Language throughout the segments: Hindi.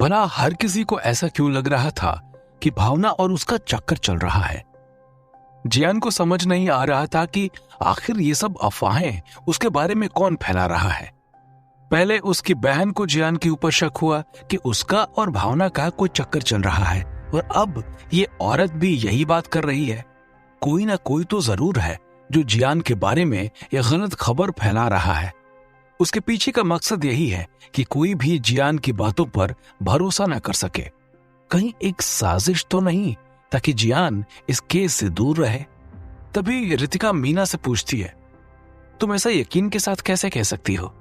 भला हर किसी को ऐसा क्यों लग रहा था कि भावना और उसका चक्कर चल रहा है। जियान को समझ नहीं आ रहा था कि आखिर ये सब अफवाहें उसके बारे में कौन फैला रहा है। पहले उसकी बहन को जियान के ऊपर शक हुआ कि उसका और भावना का कोई चक्कर चल रहा है, और अब ये औरत भी यही बात कर रही है। कोई ना कोई तो जरूर है जो जियान के बारे में यह गलत खबर फैला रहा है। उसके पीछे का मकसद यही है कि कोई भी जियान की बातों पर भरोसा न कर सके। कहीं एक साजिश तो नहीं, ताकि जियान इस केस से दूर रहे। तभी रितिका मीना से पूछती है, तुम ऐसा यकीन के साथ कैसे कह सकती हो?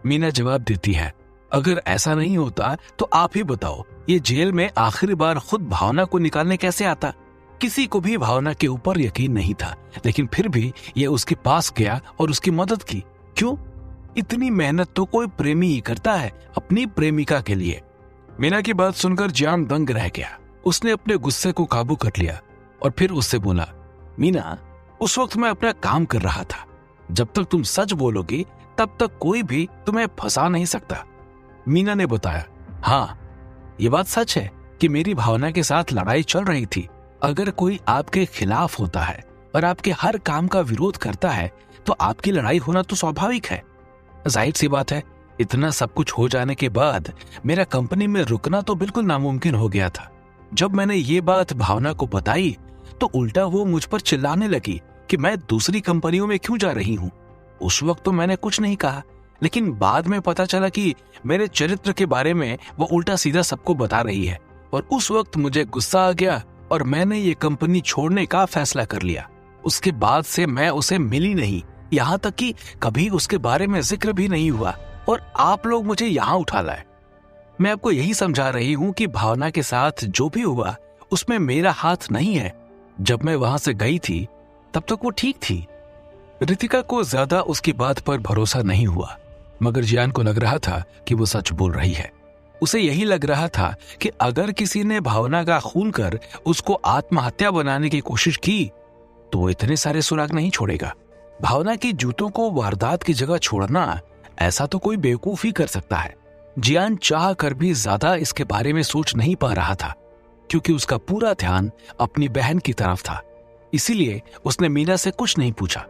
मीना जवाब देती है, अगर ऐसा नहीं होता तो आप ही बताओ, ये जेल में आखिरी बार खुद भावना को निकालने कैसे आता? किसी को भी भावना के ऊपर यकीन नहीं था, लेकिन फिर भी ये उसके पास गया और उसकी मदद की। क्यों? इतनी मेहनत तो कोई प्रेमी ही करता है अपनी प्रेमिका के लिए। मीना की बात सुनकर जियान दंग रह गया। उसने अपने गुस्से को काबू कर लिया और फिर उससे बोला, मीना, उस वक्त मैं अपना काम कर रहा था। जब तक तुम सच बोलोगी तब तक कोई भी तुम्हें फंसा नहीं सकता। मीना ने बताया, हाँ, ये बात सच है कि मेरी भावना के साथ लड़ाई चल रही थी। अगर कोई आपके खिलाफ होता है और आपके हर काम का विरोध करता है तो आपकी लड़ाई होना तो स्वाभाविक है। जाहिर सी बात है, इतना सब कुछ हो जाने के बाद मेरा कंपनी में रुकना तो बिल्कुल नामुमकिन हो गया था। जब मैंने ये बात भावना को बताई तो उल्टा वो मुझ पर चिल्लाने लगी कि मैं दूसरी कंपनियों में क्यों जा रही हूँ। उस वक्त तो मैंने कुछ नहीं कहा, लेकिन बाद में पता चला कि मेरे चरित्र के बारे में वो उल्टा सीधा सबको बता रही है, और उस वक्त मुझे गुस्सा आ गया और मैंने ये कंपनी छोड़ने का फैसला कर लिया। उसके बाद से मैं उसे मिली नहीं, यहाँ तक कि कभी उसके बारे में जिक्र भी नहीं हुआ, और आप लोग मुझे यहाँ उठा लाए। मैं आपको यही समझा रही हूँ कि भावना के साथ जो भी हुआ उसमें मेरा हाथ नहीं है। जब मैं वहां से गई थी तब तक वो ठीक थी। रितिका को ज्यादा उसकी बात पर भरोसा नहीं हुआ, मगर जियान को लग रहा था कि वो सच बोल रही है। उसे यही लग रहा था कि अगर किसी ने भावना का खून कर उसको आत्महत्या बनाने की कोशिश की तो इतने सारे सुराग नहीं छोड़ेगा। भावना की जूतों को वारदात की जगह छोड़ना, ऐसा तो कोई बेवकूफ ही कर सकता है। जियान चाह कर भी ज्यादा इसके बारे में सोच नहीं पा रहा था, क्योंकि उसका पूरा ध्यान अपनी बहन की तरफ था। इसीलिए उसने मीना से कुछ नहीं पूछा।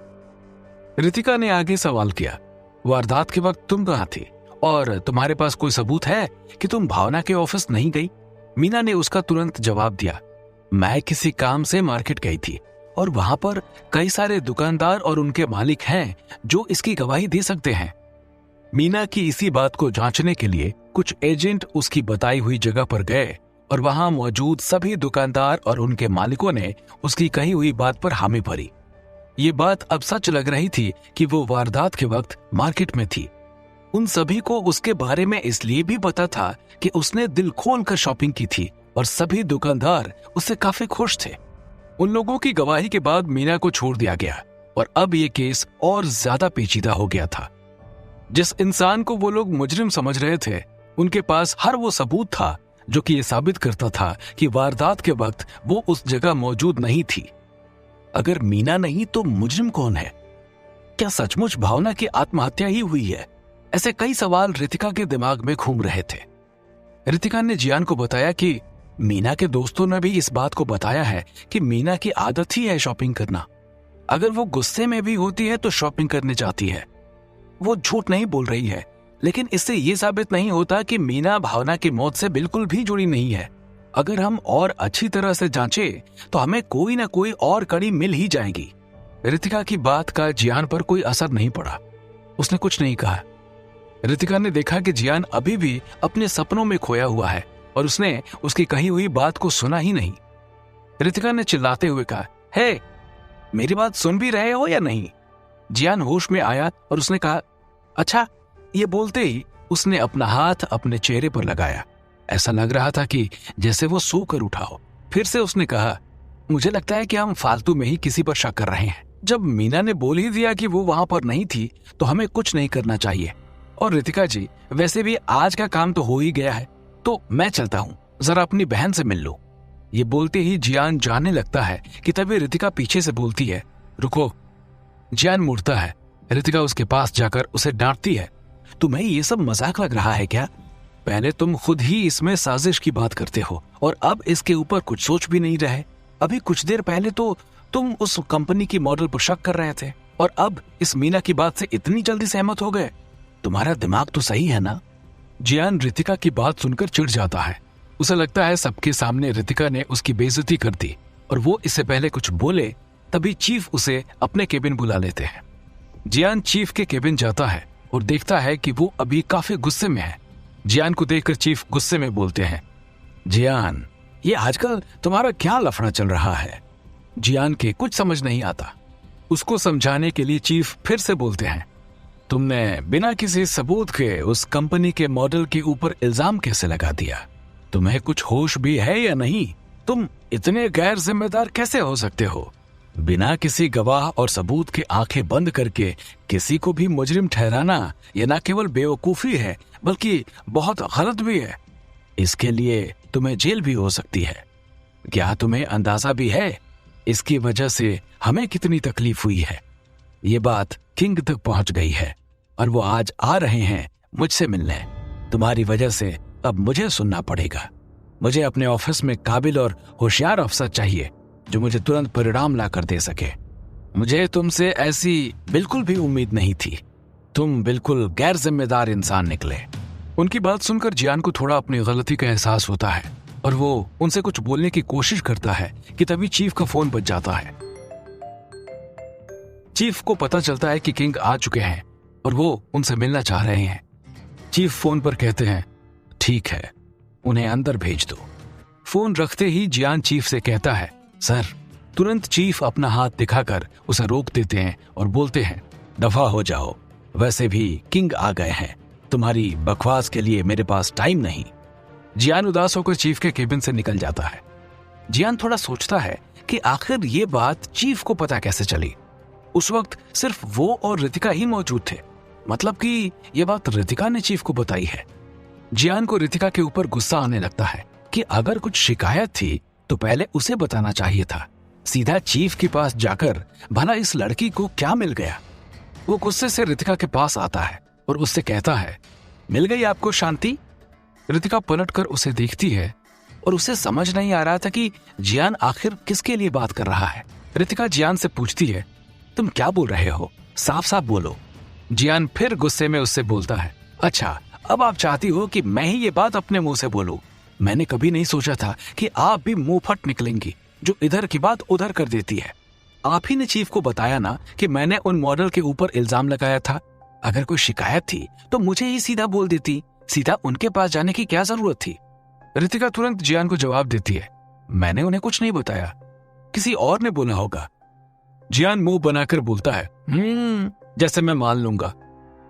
रितिका ने आगे सवाल किया, वारदात के वक्त तुम कहाँ थी और तुम्हारे पास कोई सबूत है कि तुम भावना के ऑफिस नहीं गई? मीना ने उसका तुरंत जवाब दिया, मैं किसी काम से मार्केट गई थी और वहां पर कई सारे दुकानदार और उनके मालिक हैं जो इसकी गवाही दे सकते हैं। मीना की इसी बात को जांचने के लिए कुछ एजेंट उसकी बताई हुई जगह पर गए और वहां मौजूद सभी दुकानदार और उनके मालिकों ने उसकी कही हुई बात पर हामी भरी। ये बात अब सच लग रही थी कि वो वारदात के वक्त मार्केट में थी। उन सभी को उसके बारे में इसलिए भी पता था कि उसने दिल खोलकर शॉपिंग की थी और सभी दुकानदार उससे काफी खुश थे। उन लोगों की गवाही के बाद मीना को छोड़ दिया गया और अब ये केस और ज्यादा पेचीदा हो गया था। जिस इंसान को वो लोग मुजरिम समझ रहे थे, उनके पास हर वो सबूत था जो कि ये साबित करता था कि वारदात के वक्त वो उस जगह मौजूद नहीं थी। अगर मीना नहीं तो मुजरिम कौन है? क्या सचमुच भावना की आत्महत्या ही हुई है? ऐसे कई सवाल रितिका के दिमाग में घूम रहे थे। रितिका ने जियान को बताया कि मीना के दोस्तों ने भी इस बात को बताया है कि मीना की आदत ही है शॉपिंग करना। अगर वो गुस्से में भी होती है तो शॉपिंग करने जाती है। वो झूठ नहीं बोल रही है, लेकिन इससे ये साबित नहीं होता कि मीना भावना की मौत से बिल्कुल भी जुड़ी नहीं है। अगर हम और अच्छी तरह से जांचें तो हमें कोई ना कोई और कड़ी मिल ही जाएगी। रितिका की बात का जियान पर कोई असर नहीं पड़ा। उसने कुछ नहीं कहा। रितिका ने देखा कि जियान अभी भी अपने सपनों में खोया हुआ है और उसने उसकी कही हुई बात को सुना ही नहीं। रितिका ने चिल्लाते हुए कहा, हे, मेरी बात सुन भी रहे हो या नहीं? जियान होश में आया और उसने कहा, अच्छा। ये बोलते ही उसने अपना हाथ अपने चेहरे पर लगाया। ऐसा लग रहा था कि जैसे वो सोकर उठा हो। फिर से उसने कहा, मुझे लगता है कि हम फालतू में ही किसी पर शक कर रहे हैं। जब मीना ने बोल ही दिया कि वो वहां पर नहीं थी तो हमें कुछ नहीं करना चाहिए। और रितिका जी, वैसे भी आज का काम तो हो ही गया है, तो मैं चलता हूँ, जरा अपनी बहन से मिल लो। ये बोलते ही जियान जाने लगता है कि तभी रितिका पीछे से बोलती है, रुको। जियान मुड़ता है। रितिका उसके पास जाकर उसे डांटती है, तुम्हें ये सब मजाक लग रहा है क्या? पहले तुम खुद ही इसमें साजिश की बात करते हो और अब इसके ऊपर कुछ सोच भी नहीं रहे। अभी कुछ देर पहले तो तुम उस कंपनी की मॉडल पर शक कर रहे थे और अब इस मीना की बात से इतनी जल्दी सहमत हो गए। तुम्हारा दिमाग तो सही है ना? जियान रितिका की बात सुनकर चिढ़ जाता है। उसे लगता है सबके सामने रितिका ने उसकी बेइज्जती कर दी और वो इससे पहले कुछ बोले तभी चीफ उसे अपने केबिन बुला लेते हैं। जियान चीफ के केबिन जाता है और देखता है कि वो अभी काफी गुस्से में है। जियान को देखकर चीफ गुस्से में बोलते हैं, जियान, ये आजकल तुम्हारा क्या लफड़ा चल रहा है? जियान के कुछ समझ नहीं आता। उसको समझाने के लिए चीफ फिर से बोलते हैं, तुमने बिना किसी सबूत के उस कंपनी के मॉडल के ऊपर इल्जाम कैसे लगा दिया? तुम्हें कुछ होश भी है या नहीं? तुम इतने गैर जिम्मेदार कैसे हो सकते हो? बिना किसी गवाह और सबूत के आंखें बंद करके किसी को भी मुजरिम ठहराना ये न केवल बेवकूफी है बल्कि बहुत गलत भी है। इसके लिए तुम्हें जेल भी हो सकती है। क्या तुम्हें अंदाजा भी है इसकी वजह से हमें कितनी तकलीफ हुई है? ये बात किंग तक पहुंच गई है और वो आज आ रहे हैं मुझसे मिलने। तुम्हारी वजह से अब मुझे सुनना पड़ेगा। मुझे अपने ऑफिस में काबिल और होशियार अफसर चाहिए जो मुझे तुरंत परिणाम ला कर दे सके। मुझे तुमसे ऐसी बिल्कुल भी उम्मीद नहीं थी। तुम बिल्कुल गैर जिम्मेदार इंसान निकले। उनकी बात सुनकर जियान को थोड़ा अपनी गलती का एहसास होता है और वो उनसे कुछ बोलने की कोशिश करता है कि तभी चीफ का फोन बज जाता है। चीफ को पता चलता है कि किंग आ चुके हैं और वो उनसे मिलना चाह रहे हैं। चीफ फोन पर कहते हैं, ठीक है, उन्हें अंदर भेज दो। फोन रखते ही जियान चीफ से कहता है, सर। तुरंत चीफ अपना हाथ दिखाकर उसे रोक देते हैं और बोलते हैं, दफा हो जाओ, वैसे भी किंग आ गए हैं, तुम्हारी बकवास के लिए मेरे पास टाइम नहीं। जियान उदास होकर चीफ के केबिन से निकल जाता है। जियान थोड़ा सोचता है कि आखिर ये बात चीफ को पता कैसे चली। उस वक्त सिर्फ वो और रितिका ही मौजूद थे, मतलब कि ये बात रितिका ने चीफ को बताई है। जियान को रितिका के ऊपर गुस्सा आने लगता है कि अगर कुछ शिकायत थी तो पहले उसे बताना चाहिए था, सीधा चीफ के पास जाकर भला इस लड़की को क्या मिल गया। वो गुस्से से रितिका के पास आता है और उससे कहता है, मिल गई आपको शांति? रितिका पलटकर उसे देखती है और उसे समझ नहीं आ रहा था कि जियान आखिर किसके लिए बात कर रहा है। रितिका जियान से पूछती है, तुम क्या बोल रहे हो? साफ साफ बोलो। जियान फिर गुस्से में उससे बोलता है, अच्छा, अब आप चाहती हो कि मैं ही ये बात अपने मुंह से बोलूं? मैंने कभी नहीं सोचा था कि आप भी मुंह फट निकलेंगी, जो इधर की बात उधर कर देती है। आप ही ने चीफ को बताया ना कि मैंने उन मॉडल के ऊपर इल्जाम लगाया था। अगर कोई शिकायत थी तो मुझे ही सीधा बोल देती, सीधा उनके पास जाने की क्या जरूरत थी? रितिका तुरंत जियान को जवाब देती है, मैंने उन्हें कुछ नहीं बताया, किसी और ने बोला होगा। जियान मुंह बनाकर बोलता है, जैसे मैं मान लूंगा।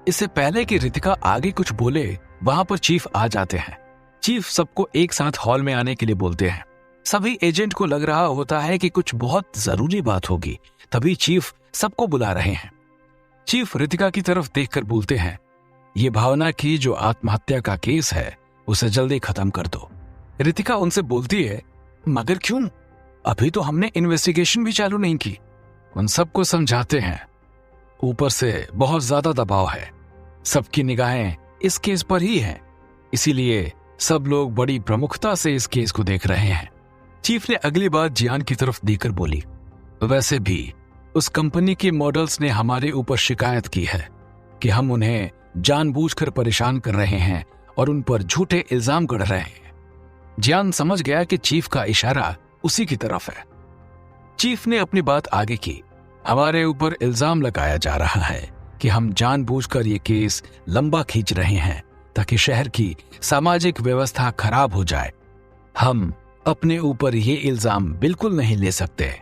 इससे पहले कि रितिका आगे कुछ बोले, वहां पर चीफ आ जाते हैं। चीफ सबको एक साथ हॉल में आने के लिए बोलते हैं। सभी एजेंट को लग रहा होता है कि कुछ बहुत जरूरी बात होगी, तभी चीफ सबको बुला रहे हैं। चीफ रितिका की तरफ देखकर बोलते हैं, ये भावना की जो आत्महत्या का केस है उसे जल्दी खत्म कर दो। रितिका उनसे बोलती है, मगर क्यों? अभी तो हमने इन्वेस्टिगेशन भी चालू नहीं की। उन सबको समझाते हैं, ऊपर से बहुत ज्यादा दबाव है, सबकी निगाहें इस केस पर ही हैं, इसीलिए सब लोग बड़ी प्रमुखता से इस केस को देख रहे हैं। चीफ ने अगली बात जियान की तरफ देखकर बोली, वैसे भी उस कंपनी के मॉडल्स ने हमारे ऊपर शिकायत की है कि हम उन्हें जानबूझकर परेशान कर रहे हैं और उन पर झूठे इल्जाम गढ़ रहे हैं। जियान समझ गया कि चीफ का इशारा उसी की तरफ है। चीफ ने अपनी बात आगे की, हमारे ऊपर इल्जाम लगाया जा रहा है कि हम जानबूझकर ये केस लंबा खींच रहे हैं ताकि शहर की सामाजिक व्यवस्था खराब हो जाए। हम अपने ऊपर ये इल्जाम बिल्कुल नहीं ले सकते।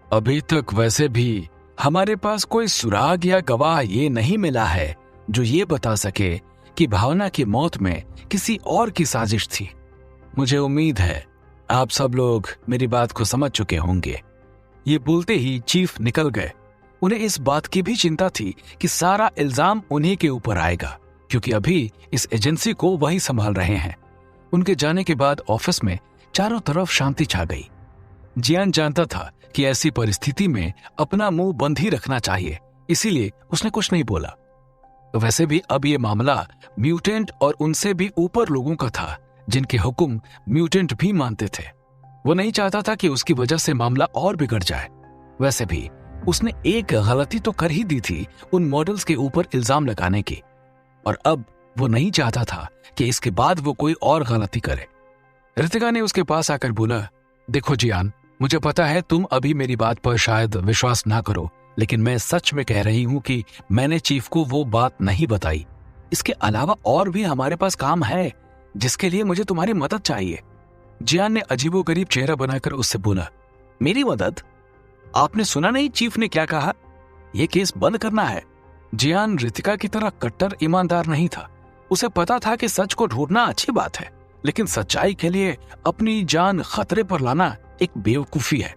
अभी तक वैसे भी हमारे पास कोई सुराग या गवाह ये नहीं मिला है जो ये बता सके कि भावना की मौत में किसी और की साजिश थी। मुझे उम्मीद है आप सब लोग मेरी बात को समझ चुके होंगे। ये बोलते ही चीफ निकल गए। उन्हें इस बात की भी चिंता थी कि सारा इल्जाम उन्हीं के ऊपर आएगा, क्योंकि अभी इस एजेंसी को वही संभाल रहे हैं। उनके जाने के बाद ऑफिस में चारों तरफ शांति छा गई। जियान जानता था कि ऐसी परिस्थिति में अपना मुंह बंद ही रखना चाहिए, इसीलिए उसने कुछ नहीं बोला। वैसे भी अब ये मामला म्यूटेंट और उनसे भी ऊपर लोगों का था, जिनके हुक्म म्यूटेंट भी मानते थे। वो नहीं चाहता था कि उसकी वजह से मामला और बिगड़ जाए। वैसे भी उसने एक गलती तो कर ही दी थी उन मॉडल्स के ऊपर इल्जाम लगाने की, और अब वो नहीं चाहता था कि इसके बाद वो कोई और गलती करे। रितिका ने उसके पास आकर बोला, देखो जियान, मुझे पता है तुम अभी मेरी बात पर शायद विश्वास ना करो, लेकिन मैं सच में कह रही हूं कि मैंने चीफ को वो बात नहीं बताई। इसके अलावा और भी हमारे पास काम है जिसके लिए मुझे तुम्हारी मदद चाहिए। जियान ने अजीबोगरीब चेहरा बनाकर उससे बोला, मेरी मदद? आपने सुना नहीं चीफ ने क्या कहा? यह केस बंद करना है। जियान रितिका की तरह कट्टर ईमानदार नहीं था। उसे पता था कि सच को ढूंढना अच्छी बात है, लेकिन सच्चाई के लिए अपनी जान खतरे पर लाना एक बेवकूफी है।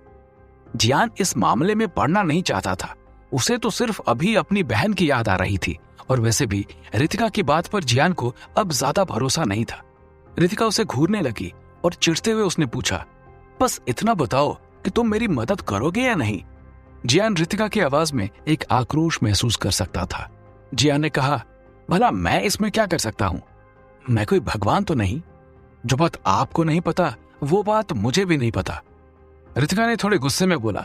जियान इस मामले में पड़ना नहीं चाहता था। उसे तो सिर्फ अभी अपनी बहन की याद आ रही थी, और वैसे भी रितिका की बात पर जियान को अब ज्यादा भरोसा नहीं था। रितिका उसे घूरने लगी और चिढ़ते हुए उसने पूछा, बस इतना बताओ कि तुम मेरी मदद करोगे या नहीं? जियान रितिका की आवाज में एक आक्रोश महसूस कर सकता था। जियान ने कहा, भला मैं इसमें क्या कर सकता हूं? मैं कोई भगवान तो नहीं। जो बात आपको नहीं पता वो बात मुझे भी नहीं पता। रितिका ने थोड़े गुस्से में बोला,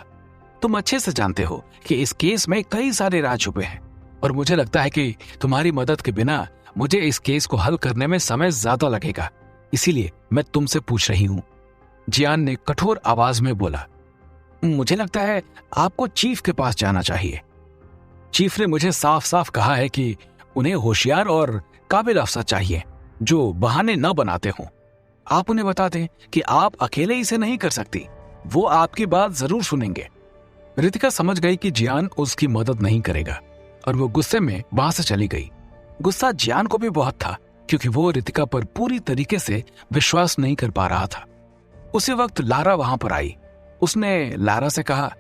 तुम अच्छे से जानते हो कि इस केस में कई सारे राज छुपे हैं, और मुझे लगता है कि तुम्हारी मदद के बिना मुझे इस केस को हल करने में समय ज्यादा लगेगा, इसीलिए मैं तुमसे पूछ रही हूं। जियान ने कठोर आवाज में बोला, मुझे लगता है आपको चीफ के पास जाना चाहिए। चीफ ने मुझे साफ साफ कहा है कि उन्हें होशियार और काबिल अफसर चाहिए जो बहाने न बनाते हों। आप उन्हें बता दें कि आप अकेले इसे नहीं कर सकती, वो आपकी बात जरूर सुनेंगे। रितिका समझ गई कि जियान उसकी मदद नहीं करेगा, और वो गुस्से में वहां से चली गई। गुस्सा जियान को भी बहुत था, क्योंकि वो रितिका पर पूरी तरीके से विश्वास नहीं कर पा रहा था। उसी वक्त लारा वहां पर आई। उसने लारा से कहा,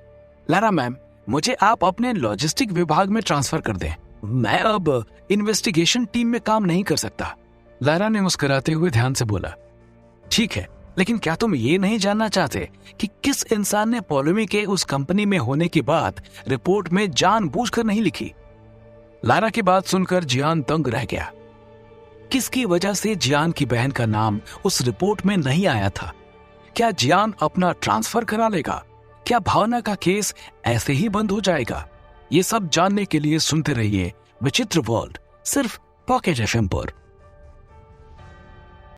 लारा मैम, मुझे आप अपने लॉजिस्टिक विभाग में ट्रांसफर कर दें। मैं अब इन्वेस्टिगेशन टीम में काम नहीं कर सकता। लारा ने मुस्कुराते हुए ध्यान से बोला, ठीक है, लेकिन क्या तुम ये नहीं जानना चाहते कि किस इंसान ने पॉलोमी के उस कंपनी में होने की बात रिपोर्ट में जानबूझकर नहीं लिखी? लारा की बात सुनकर जियान दंग रह गया। किसकी वजह से जियान की बहन का नाम उस रिपोर्ट में नहीं आया था? क्या जियान अपना ट्रांसफर करा लेगा? क्या भावना का केस ऐसे ही बंद हो जाएगा? ये सब जानने के लिए सुनते रहिए विचित्र वर्ल्ड, सिर्फ पॉकेट एफएम पर।